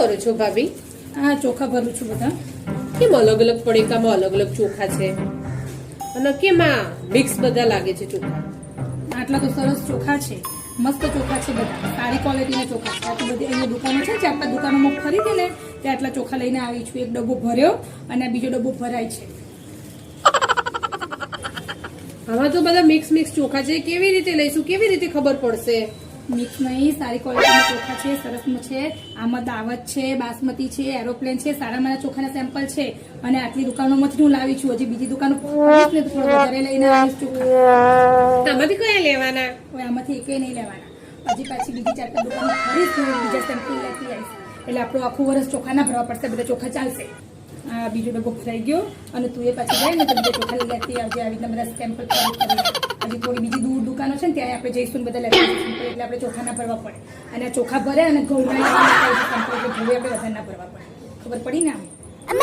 કરો છો ભાભી? હા, ચોખા ભરું છું બધા. કેમ અલગ અલગ પડીકામાં અલગ અલગ ચોખા છે અને કેમ આ મિક્સ બધા લાગે છે ચોખા? આટલા તો સરસ ચોખા છે, મસ્ત ચોખા છે બધા, સારી ક્વોલિટીના ચોખા છે. આ તો બધી અહીંયા દુકાનો છે, આપણા દુકાનોમાં ખરીદી ને તે આટલા ચોખા લઈને આવી છું. એક ડબ્બો ભર્યો અને બીજો ડબ્બો ભરાય છે. આમાં તો બધા મિક્સ ચોખા છે. કેવી રીતે લઈશું? કેવી રીતે ખબર પડશે? મિક્સ નહીં, સારી ક્વોલિટીના ચોખા છે, સરસ છે. આમાં દાવત છે, બાસમતી છે, એરોપ્લેન છે, સારા મારા ચોખાના સેમ્પલ છે. અને આટલી દુકાનોમાંથી હું લાવી છું. હજી બીજી દુકાનો ફરીશ ને તો થોડો વધારે લઈને આવીશ ચોખા. આમાંથી કયા લેવાના? હવે આમાંથી એકેય નહીં લેવાના. હજી પાછી બીજી 4-5 દુકાનો ફરીશ ને બીજા સેમ્પલ લેતી આવીશ. એટલે આપણું આખું વર્ષ ચોખા ના ભરવા પડશે, બધા ચોખા ચાલશે. આ બીજો ડબ્બો ભરાઈ ગયો અને તું એ પાછી જાય ને તો બીજા ચોખા લઈ લેતી આવજે. આવી રીતના બધા સેમ્પલ હજી થોડી બીજી દૂર દુકાનો છે ને ત્યાં આપણે જઈશું ને બધા લેતા જઈશું. એટલે આપણે ચોખા ના ભરવા પડે. અને આ ચોખા ભરે અને ઘઉં સેમ્પલ આપણે વધારે ના ભરવા પડે. ખબર પડી ને? આમ